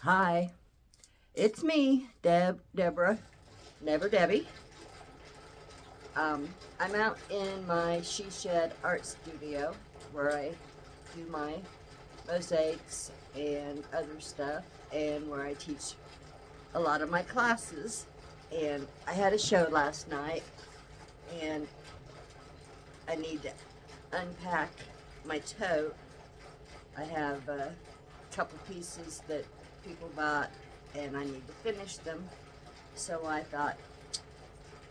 Hi, it's me, Deborah, Never Debbie. I'm out in my She Shed art studio where I do my mosaics and other stuff, and where I teach a lot of my classes. And I had a show last night, and I need to unpack my tote. I have a couple pieces that people bought, and I need to finish them. So I thought,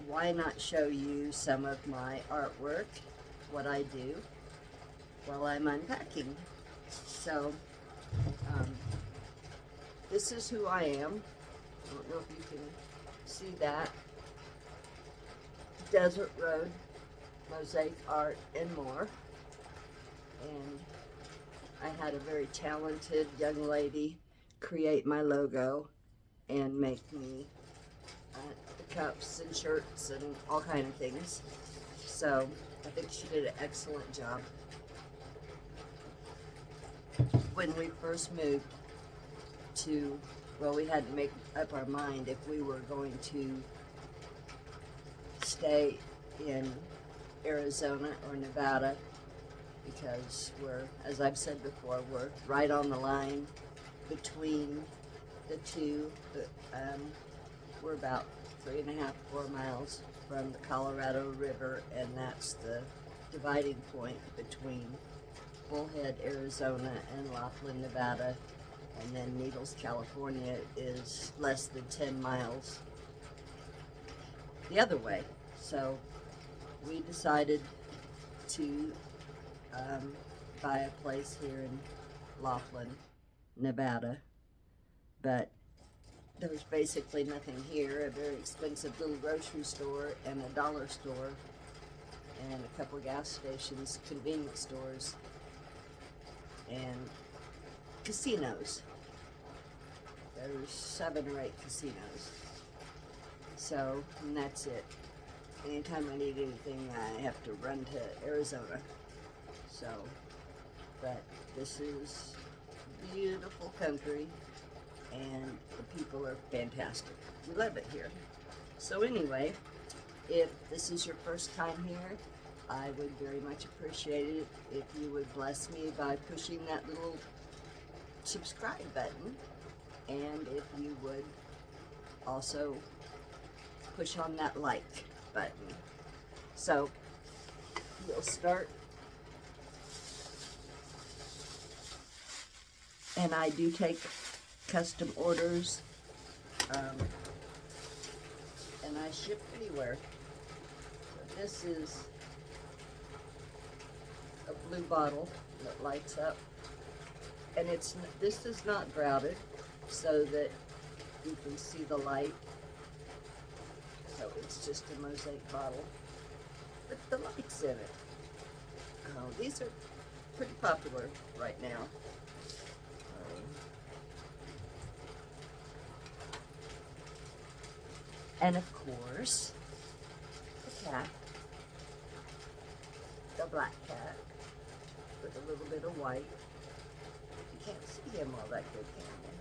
why not show you some of my artwork, what I do, while I'm unpacking. So, um, this is who I am. I don't know if you can see that. Desert Road Mosaic Art and more. And I had a very talented young lady create my logo and make me the cups and shirts and all kind of things. So I think she did an excellent job. When we first moved to, well, we had to make up our mind if we were going to stay in Arizona or Nevada, because we're, as I've said before, we're right on the line between the two. We're about 3.5, 4 miles from the Colorado River, and that's the dividing point between Bullhead, Arizona, and Laughlin, Nevada. And then Needles, California is less than 10 miles the other way. So we decided to buy a place here in Laughlin, Nevada. But there's basically nothing here. A very expensive little grocery store and a dollar store and a couple of gas stations, convenience stores, and casinos. There's 7 or 8 casinos. So, and that's it. Anytime I need anything, I have to run to Arizona. So, but this is beautiful country, and the people are fantastic. We love it here. So anyway, if this is your first time here, I would very much appreciate it if you would bless me by pushing that little subscribe button, and if you would also push on that like button. So we'll start. And I do take custom orders, and I ship anywhere. So this is a blue bottle that lights up, and this is not grouted so that you can see the light. So it's just a mosaic bottle with the lights in it. Oh, these are pretty popular right now. And of course, the cat, the black cat, with a little bit of white. You can't see him all that good, can you?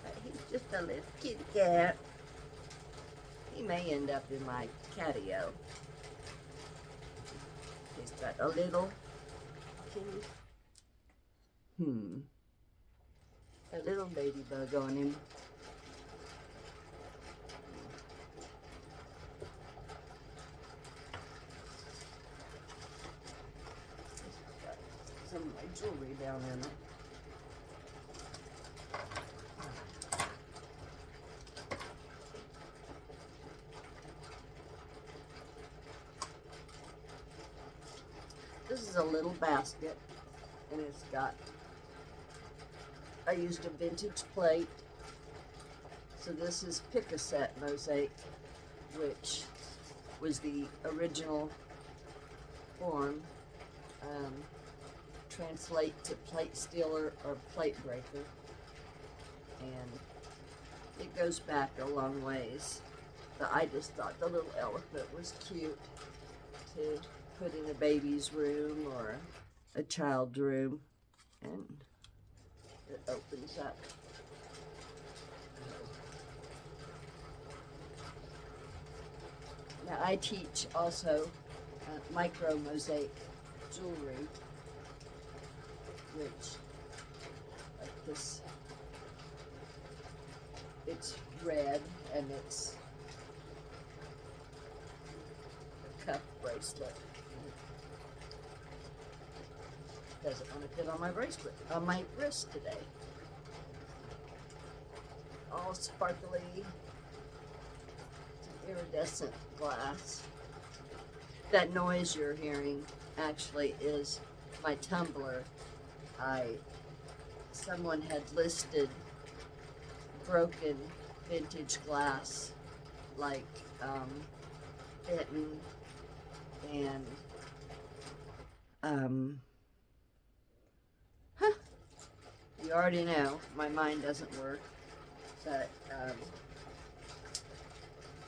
But he's just a little kitty cat. He may end up in my catio. He's got a little kitty, a little ladybug on him. Some of my jewelry down in it. This is a little basket, and it's got, I used a vintage plate. So this is Picassette mosaic, which was the original form. Translate to plate stealer or plate breaker, and it goes back a long ways. But I just thought the little elephant was cute to put in a baby's room or a child's room, and it opens up. Now I teach also micro mosaic jewelry, which, like this, it's red and it's a cuff bracelet. Doesn't want to fit on my bracelet, on my wrist today. All sparkly, iridescent glass. That noise you're hearing actually is my tumbler. Someone had listed broken vintage glass like Benton and you already know my mind doesn't work, but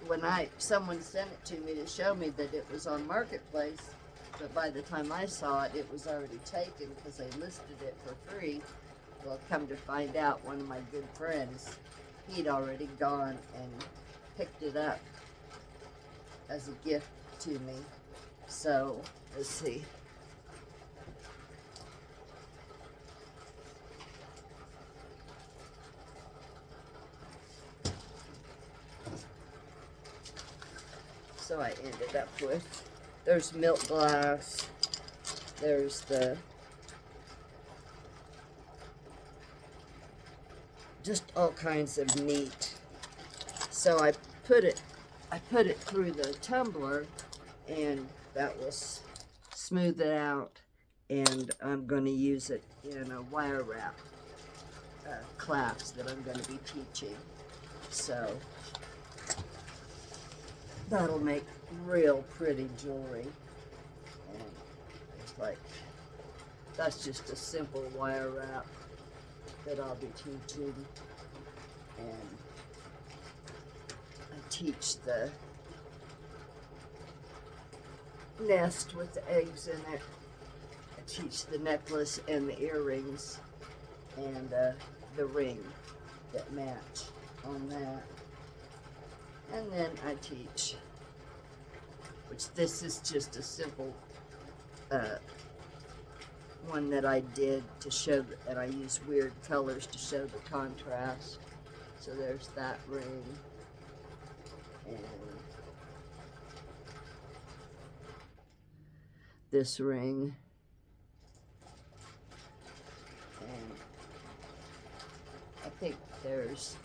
when someone sent it to me to show me that it was on Marketplace, but by the time I saw it, it was already taken because they listed it for free. Well, come to find out, one of my good friends, he'd already gone and picked it up as a gift to me. So, let's see. So I ended up with, there's milk glass, there's just all kinds of neat. So I put it through the tumbler, and that will smooth it out, and I'm going to use it in a wire wrap class that I'm going to be teaching. So that'll make real pretty jewelry. And it's like, that's just a simple wire wrap that I'll be teaching. And I teach the nest with the eggs in it. I teach the necklace and the earrings and the ring that match on that. And then I teach, which this is just a simple one that I did to show, and I use weird colors to show the contrast. So there's that ring, and this ring, and I think there's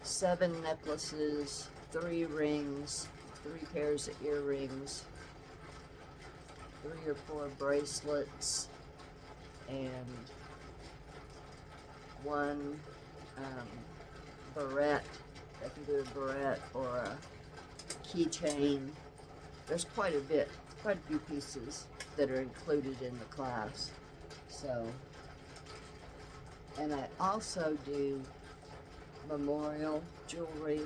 7 necklaces, 3 rings, 3 pairs of earrings, 3 or 4 bracelets, and 1 barrette. I can do a barrette or a keychain. There's quite a few pieces that are included in the class. So, and I also do memorial jewelry,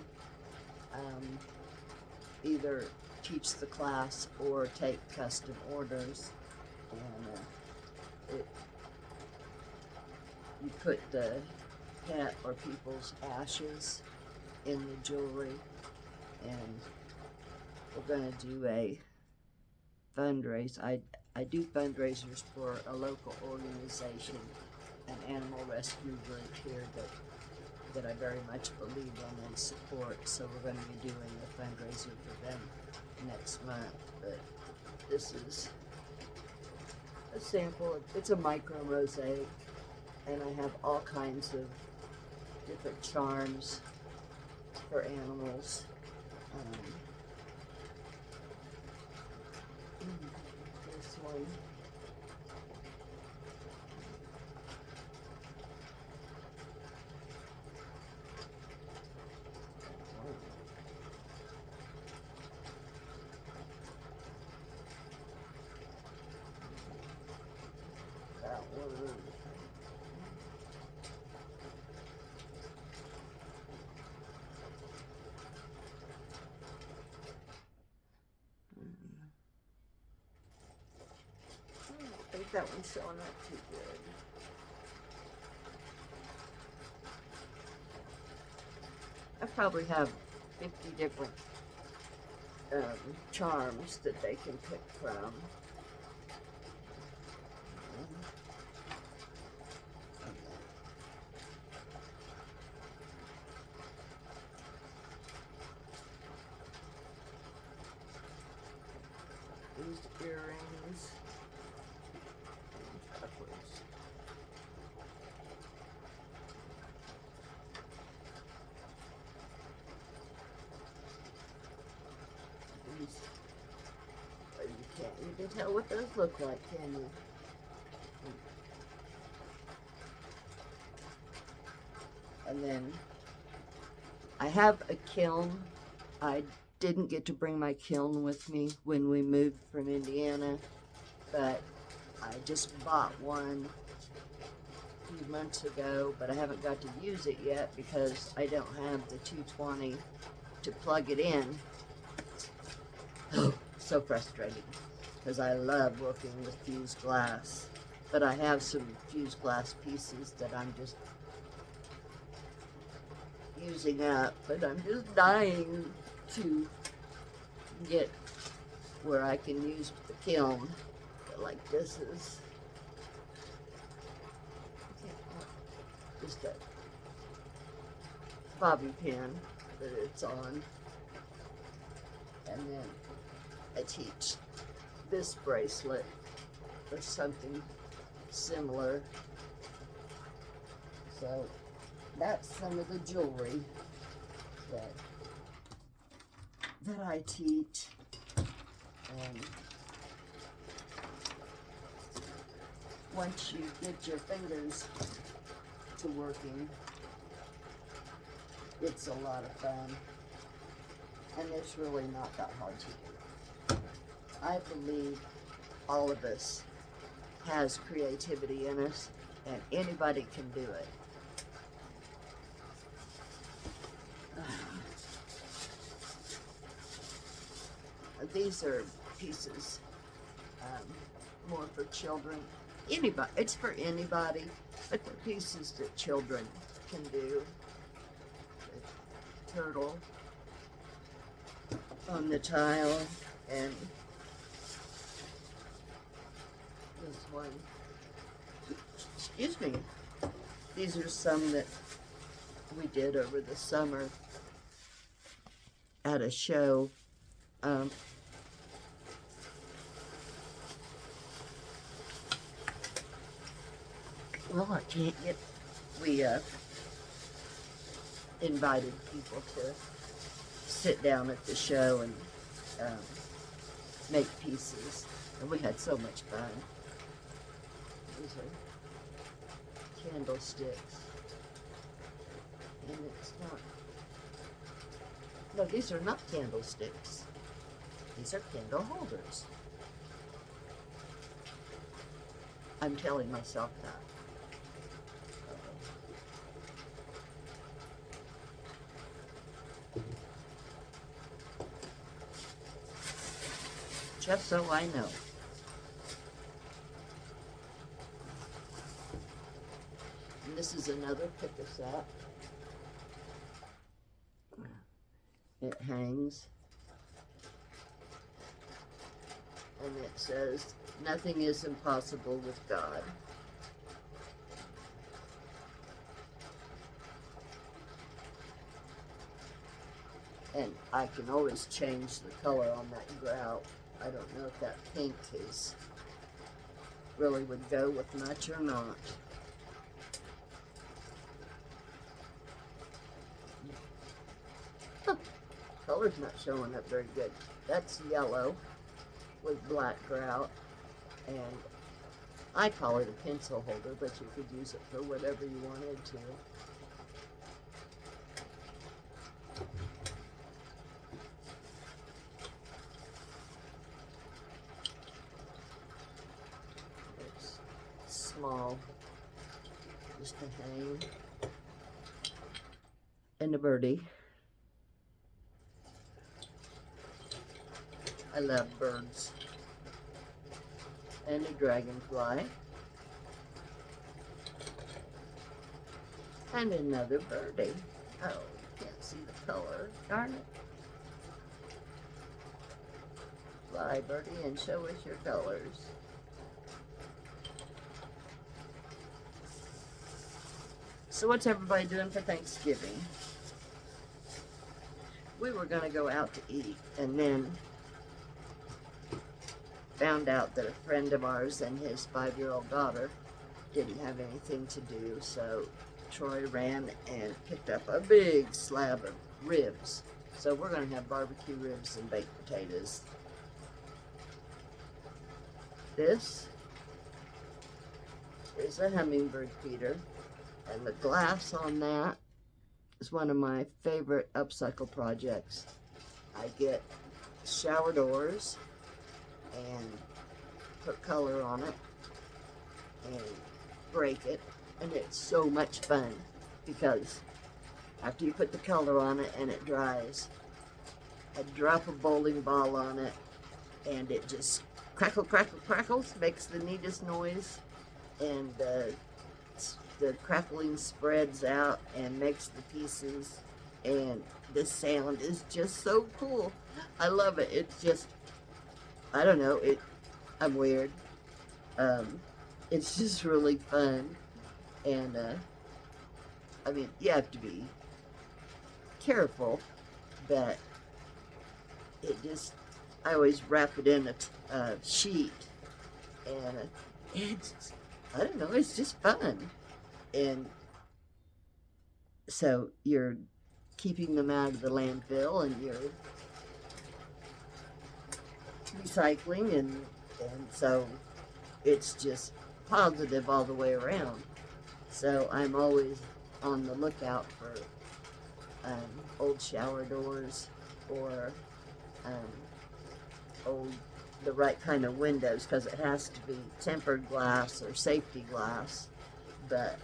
either teach the class or take custom orders, and you put the pet or people's ashes in the jewelry, and we're going to do a fundraiser. I do fundraisers for a local organization, an animal rescue group here that I very much believe in and support. So we're going to be doing a fundraiser for them next month. But this is a sample. It's a micro mosaic, and I have all kinds of different charms for animals. This one. That one. I think that one's showing up too good. I probably have 50 different charms that they can pick from. These earrings. You can tell what those look like, can you? And then I have a kiln. I didn't get to bring my kiln with me when we moved from Indiana, but I just bought one a few months ago, but I haven't got to use it yet because I don't have the 220 to plug it in. Oh, so frustrating, because I love working with fused glass, but I have some fused glass pieces that I'm just using up, but I'm just dying to get where I can use the kiln. Like this is just a bobby pin that it's on, and then I teach this bracelet or something similar. So that's some of the jewelry that I teach. And once you get your fingers to working, it's a lot of fun, and it's really not that hard to do. I believe all of us has creativity in us, and anybody can do it. These are pieces more for children. Anybody, it's for anybody, but they're pieces that children can do. The turtle on the tile, and this one. Excuse me. These are some that we did over the summer at a show. Well, I can't get, we invited people to sit down at the show and make pieces, and we had so much fun. These are candlesticks, and it's not, no, these are not candlesticks. These are candle holders. I'm telling myself that. Just so I know. And this is another pick-a-set. It hangs. And it says, "Nothing is impossible with God." And I can always change the color on that grout. I don't know if that pink is really would go with much or not. Huh. Color's not showing up very good. That's yellow with black grout, and I call it a pencil holder, but you could use it for whatever you wanted to. Small, just to hang, and a birdie. I love birds. And a dragonfly. And another birdie. Oh, you can't see the color. Darn it. Fly, birdie, and show us your colors. So what's everybody doing for Thanksgiving? We were going to go out to eat, and then found out that a friend of ours and his 5-year-old daughter didn't have anything to do, so Troy ran and picked up a big slab of ribs. So we're going to have barbecue ribs and baked potatoes. This is a hummingbird feeder, and the glass on that is one of my favorite upcycle projects. I get shower doors and put color on it and break it, and it's so much fun because after you put the color on it and it dries, I drop a bowling ball on it and it just crackles, makes the neatest noise, and the crackling spreads out and makes the pieces, and the sound is just so cool. I love it. It's just, I don't know, I'm weird. It's just really fun, and I mean, you have to be careful, but I always wrap it in a sheet, and it's, I don't know, it's just fun. And so you're keeping them out of the landfill, and you're recycling, and so it's just positive all the way around. So I'm always on the lookout for old shower doors, or the right kind of windows, because it has to be tempered glass or safety glass. But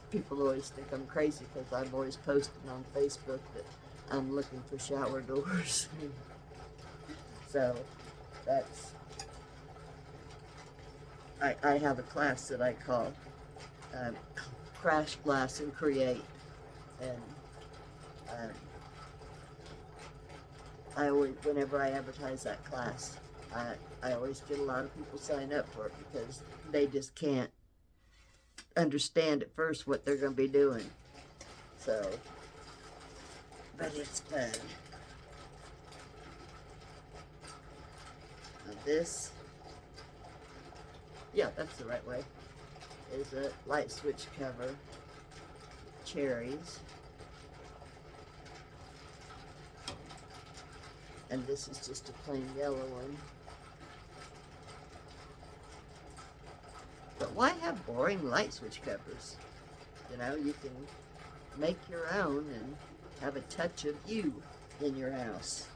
people always think I'm crazy because I'm always posting on Facebook that I'm looking for shower doors. So that's, I have a class that I call Crash, Glass, and Create, and I always, whenever I advertise that class, I always get a lot of people sign up for it because they just can't understand at first what they're going to be doing. So, but it's fun. Now this, yeah, that's the right way, is a light switch cover, cherries. And this is just a plain yellow one. But why have boring light switch covers? You know, you can make your own and have a touch of you in your house.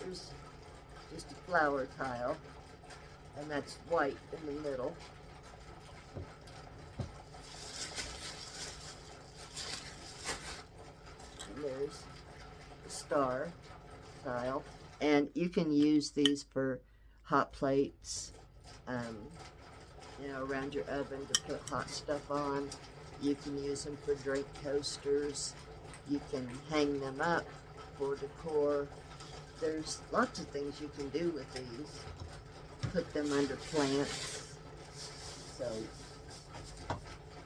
There's just a flower tile, and that's white in the middle. There's a star tile, and you can use these for hot plates, you know, around your oven to put hot stuff on. You can use them for drink coasters. You can hang them up for decor. There's lots of things you can do with these. Put them under plants, so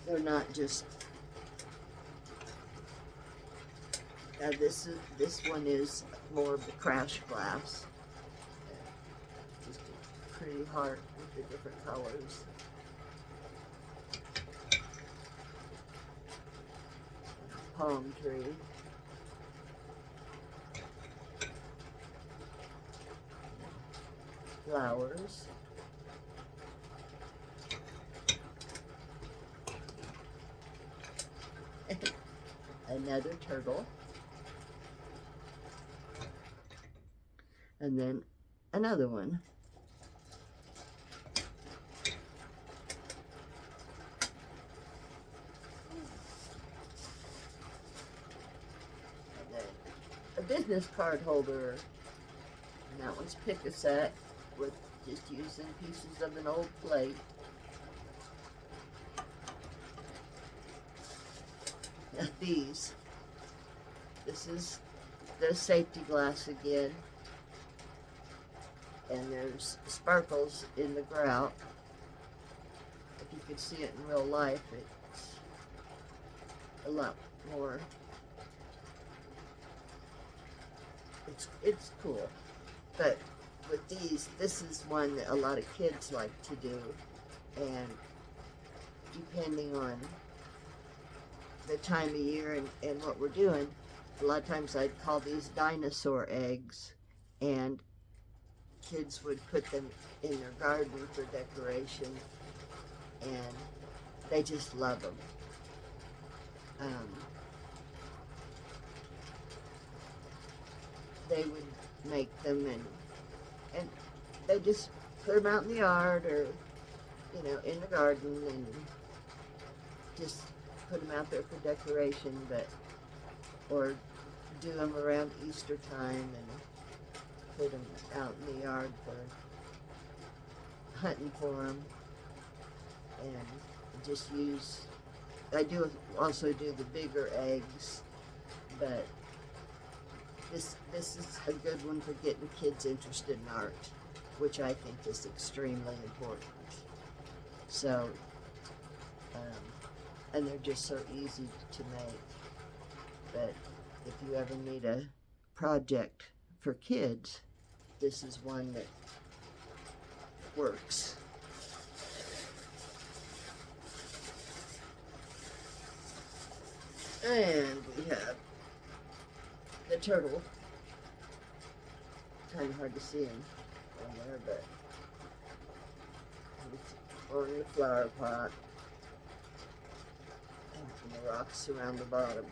they're not just. Now this one is more of the crash glass. Just a pretty heart with the different colors. Palm tree. Flowers. Another turtle. And then another one. And then a business card holder. And that one's pick a set with just using pieces of an old plate. these. This is the safety glass again. And there's sparkles in the grout. If you could see it in real life, it's a lot more. It's cool. But with these, this is one that a lot of kids like to do. And depending on the time of year and what we're doing, a lot of times I'd call these dinosaur eggs, and kids would put them in their garden for decoration, and they just love them. They would make them, and they just put them out in the yard, or in the garden, and just put them out there for decoration, or do them around Easter time and put them out in the yard for hunting for them. And just use, I do also do the bigger eggs, but this is a good one for getting kids interested in art, which I think is extremely important. So, and they're just so easy to make. But if you ever need a project for kids, this is one that works. And we have the turtle. Kind of hard to see him on there, but he's on the flower pot. And the rocks around the bottom.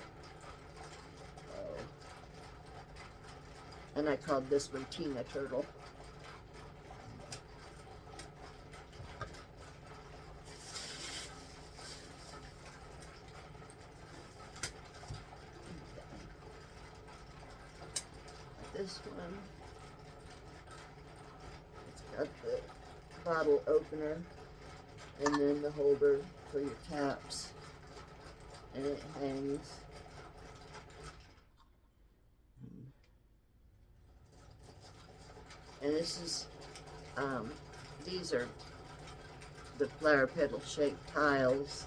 Oh. And I called this one Tina Turtle. This one, it's got the bottle opener and then the holder for your caps, and it hangs. And this is, these are the flower petal shaped tiles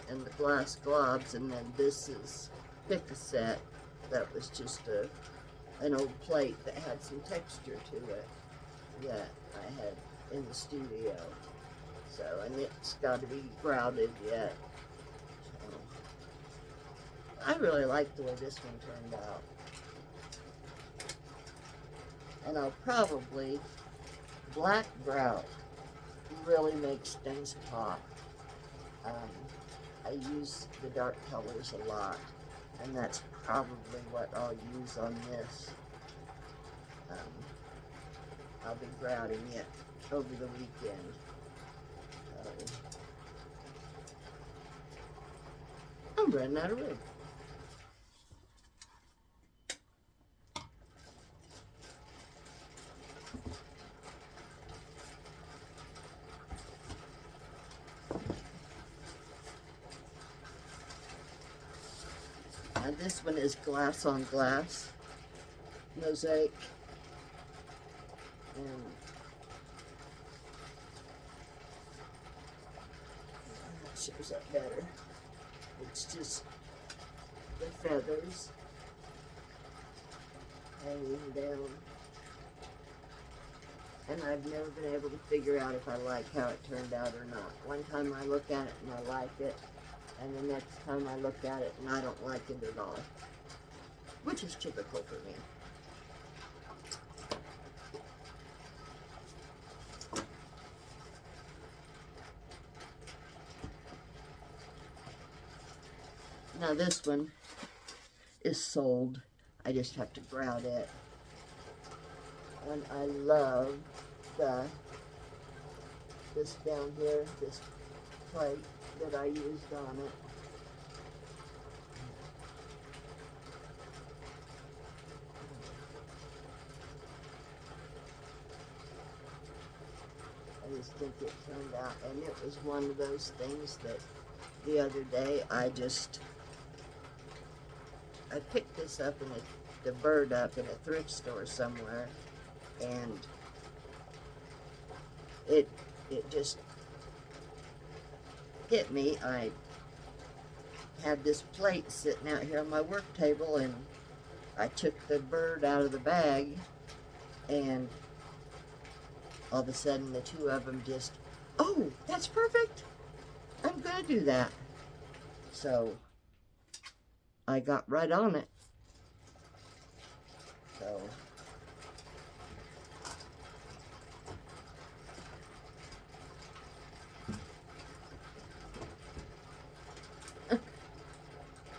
and the glass globs, and then this is assiette. That was just an old plate that had some texture to it that I had in the studio. So, and it's got to be grouted yet. So, I really like the way this one turned out. And I'll probably, black grout really makes things pop. I use the dark colors a lot, and that's probably what I'll use on this. I'll be grouting it over the weekend. I'm running out of room. Now this one is glass on glass mosaic, and that shows up better. It's just the feathers hanging down, and I've never been able to figure out if I like how it turned out or not. One time I look at it and I like it, and the next time I look at it and I don't like it at all, which is typical for me. Now this one is sold. I just have to grout it. And I love this down here, this plate that I used on it. I just think it turned out, and it was one of those things that the other day I just I picked this up in the bird up in a thrift store somewhere, and it just hit me. I had this plate sitting out here on my work table, and I took the bird out of the bag, and all of a sudden the two of them just, oh, that's perfect. I'm gonna do that. So I got right on it. So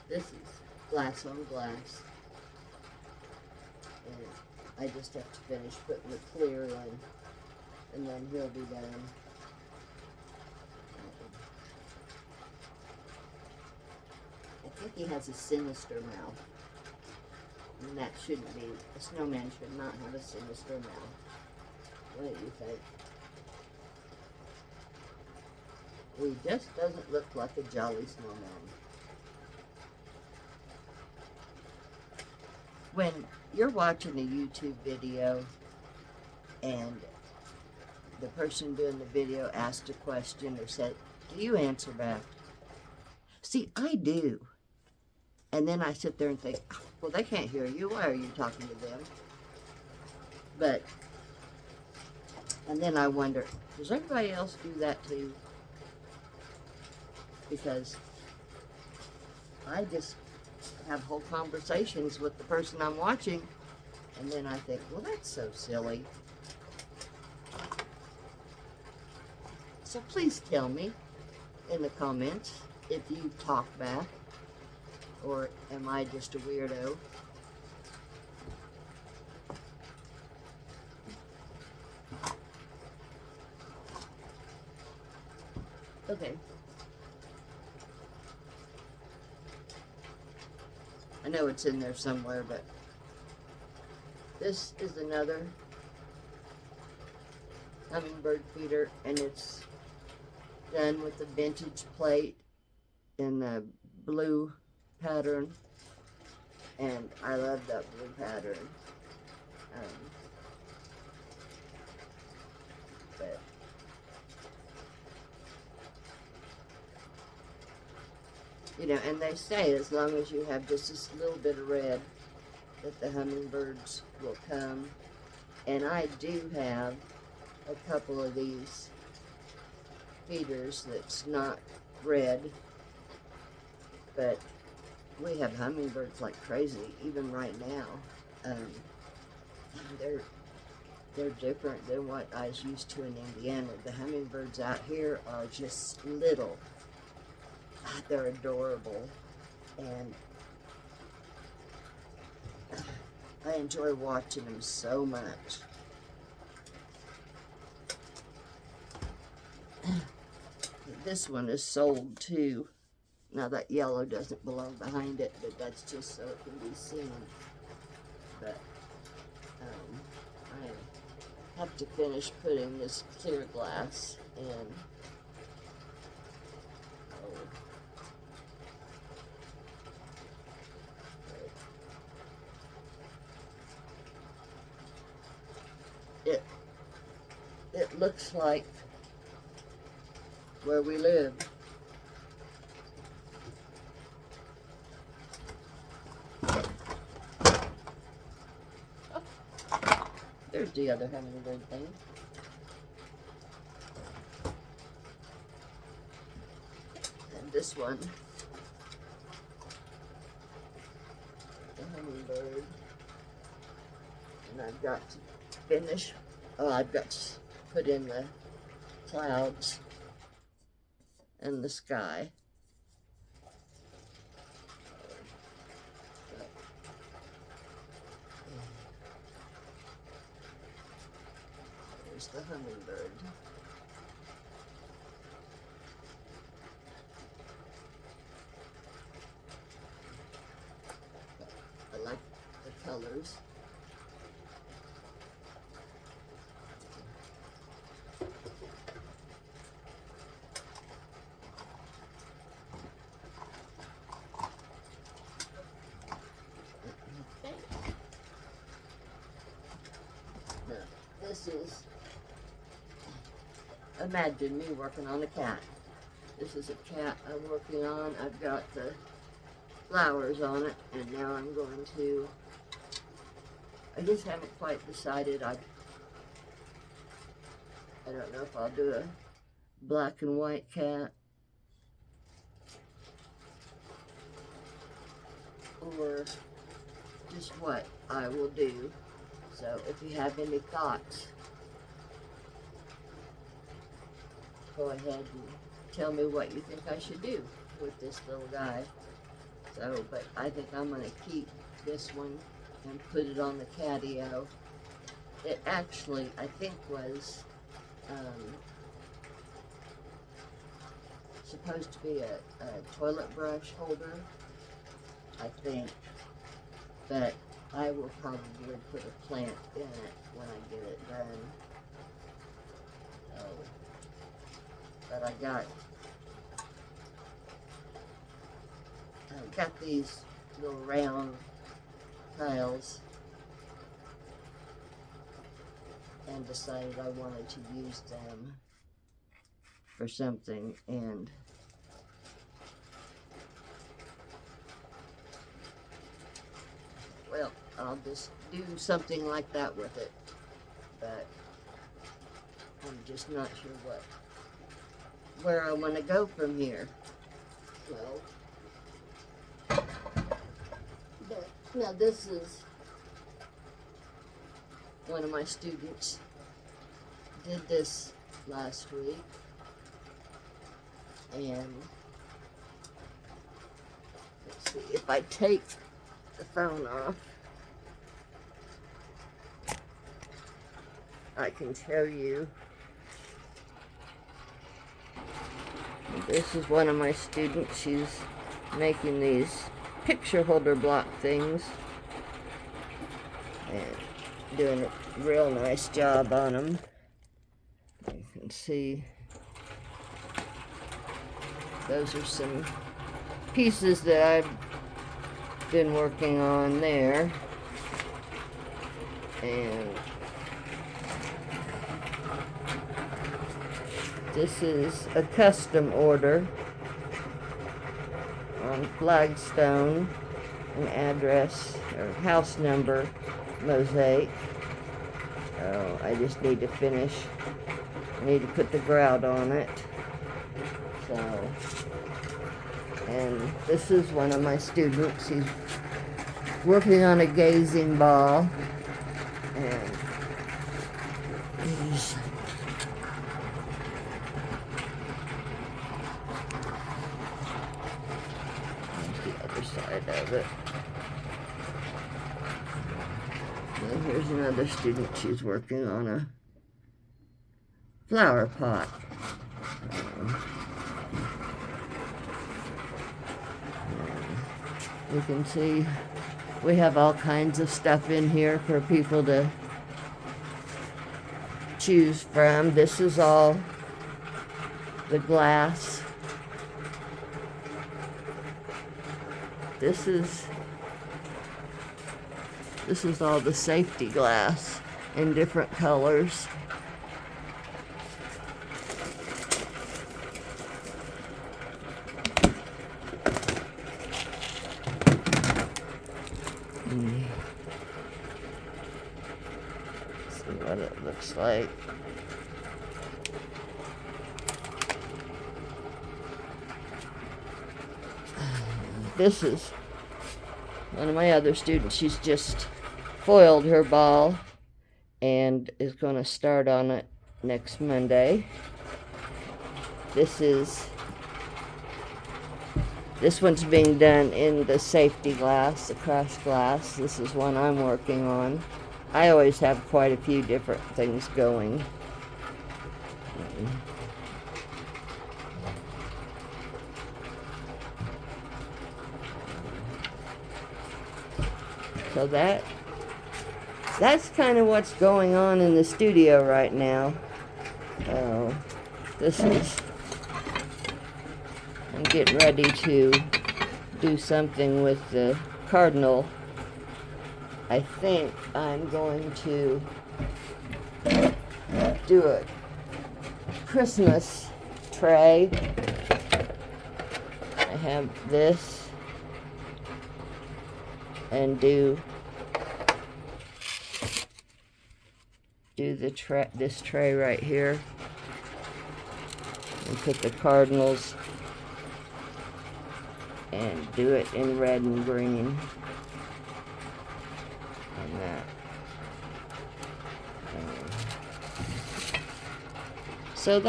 this is glass on glass. And I just have to finish putting the clear in, and then he'll be done. I think he has a sinister mouth. And that shouldn't be. A snowman should not have a sinister mouth. What do you think? He just doesn't look like a jolly snowman. When you're watching a YouTube video and the person doing the video asked a question or said, do you answer back? See, I do. And then I sit there and think, well, they can't hear you. Why are you talking to them? But, and then I wonder, does everybody else do that too? Because I just have whole conversations with the person I'm watching, and then I think, well, that's so silly. So please tell me in the comments if you talk back, or am I just a weirdo? Okay. I know it's in there somewhere, but this is another hummingbird feeder, and it's done with the vintage plate in the blue pattern, and I love that blue pattern. But you know, and they say as long as you have just this little bit of red, that the hummingbirds will come. And I do have a couple of these feeders that's not red, but we have hummingbirds like crazy even right now. They're different than what I was used to in Indiana. The hummingbirds out here are just little. They're adorable, and I enjoy watching them so much. This one is sold too. Now that yellow doesn't belong behind it, but that's just so it can be seen. But I have to finish putting this clear glass in. It looks like where we live. There's the other hummingbird thing. And this one, the hummingbird. And I've got to finish. Oh, I've got to put in the clouds and the sky. There's the hummingbird. I like the colors. This is, imagine me working on a cat. This is a cat I'm working on. I've got the flowers on it, and now I'm going to, I just haven't quite decided. I don't know if I'll do a black and white cat or just what I will do. So if you have any thoughts, go ahead and tell me what you think I should do with this little guy. So, but I think I'm going to keep this one and put it on the catio. It actually, I think, was supposed to be a toilet brush holder, I think, but I will probably put a plant in it when I get it done. So, but I got these little round tiles and decided I wanted to use them for something, and well, I'll just do something like that with it, but I'm just not sure where I want to go from here. Well, now this is one of my students did this last week, and let's see if I take the phone off, I can show you. This is one of my students. She's making these picture holder block things and doing a real nice job on them. You can see those are some pieces that I've been working on there, and this is a custom order on flagstone, an address or house number mosaic. So I just need to finish. I need to put the grout on it. So, and this is one of my students. He's working on a gazing ball, and he's the other side of it. And here's another student. She's working on a flower pot. You can see we have all kinds of stuff in here for people to choose from. This is all the glass. This is all the safety glass in different colors. See what it looks like. This is one of my other students. She's just foiled her ball and is going to start on it next Monday. This one's being done in the safety glass, the crushed glass. This is one I'm working on. I always have quite a few different things going. So that's kind of what's going on in the studio right now. Oh, I'm getting ready to do something with the cardinal. I think I'm going to do a Christmas tray. I have this, and do this tray right here, and put the cardinals, and do it in red and green, and that. So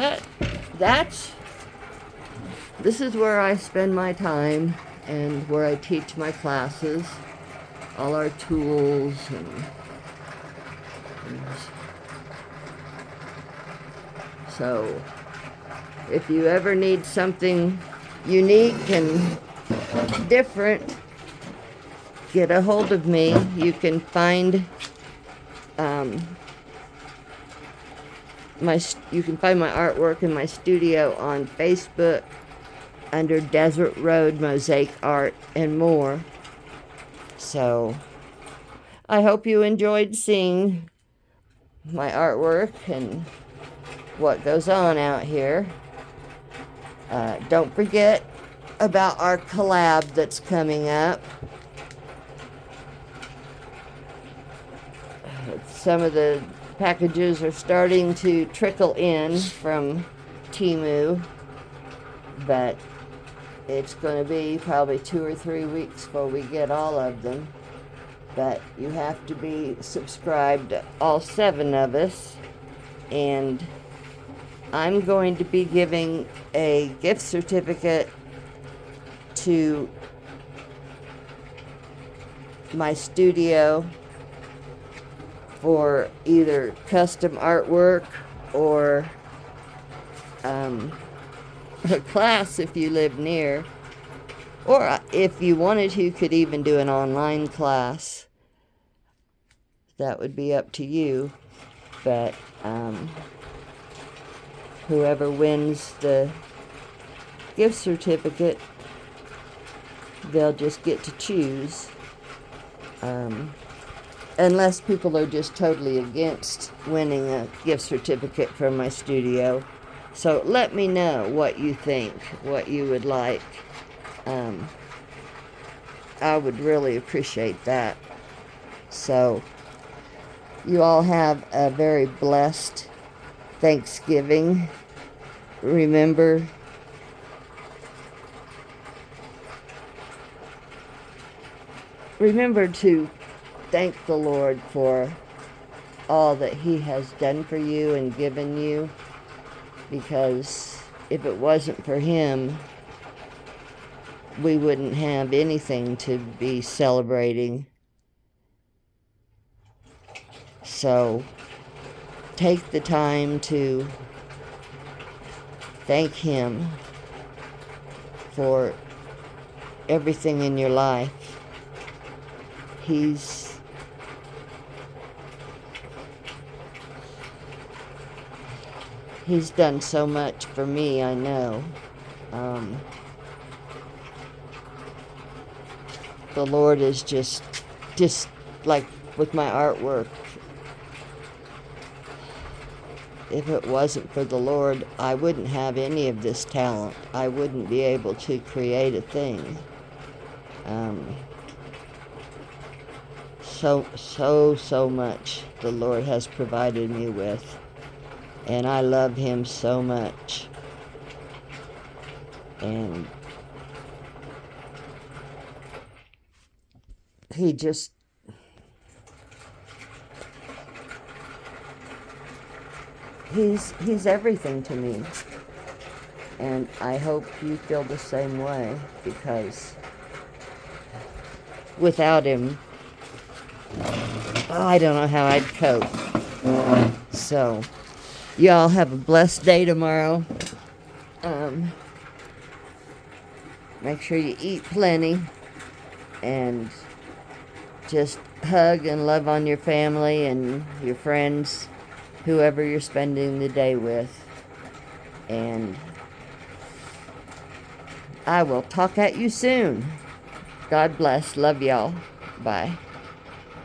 this is where I spend my time and where I teach my classes, all our tools and so if you ever need something unique and different, get a hold of me. You can find my artwork in my studio on Facebook under Desert Road Mosaic Art and more. So I hope you enjoyed seeing my artwork and what goes on out here. Don't forget about our collab that's coming up. Some of the packages are starting to trickle in from Temu, but it's going to be probably 2 or 3 weeks before we get all of them. But you have to be subscribed, all 7 of us, and I'm going to be giving a gift certificate to my studio for either custom artwork or a class if you live near, or if you wanted to, could even do an online class. That would be up to you, but whoever wins the gift certificate, they'll just get to choose. Unless people are just totally against winning a gift certificate from my studio. So let me know what you think, what you would like. I would really appreciate that. So you all have a very blessed Thanksgiving. Remember, to thank the Lord for all that He has done for you and given you, because if it wasn't for Him, we wouldn't have anything to be celebrating. So take the time to thank Him for everything in your life. He's done so much for me, I know. The Lord is just like with my artwork. If it wasn't for the Lord, I wouldn't have any of this talent. I wouldn't be able to create a thing. So much the Lord has provided me with. And I love Him so much. And He's everything to me. And I hope you feel the same way, because without Him, I don't know how I'd cope. So, y'all have a blessed day tomorrow. Make sure you eat plenty and just hug and love on your family and your friends, whoever you're spending the day with. And I will talk at you soon. God bless. Love y'all. Bye.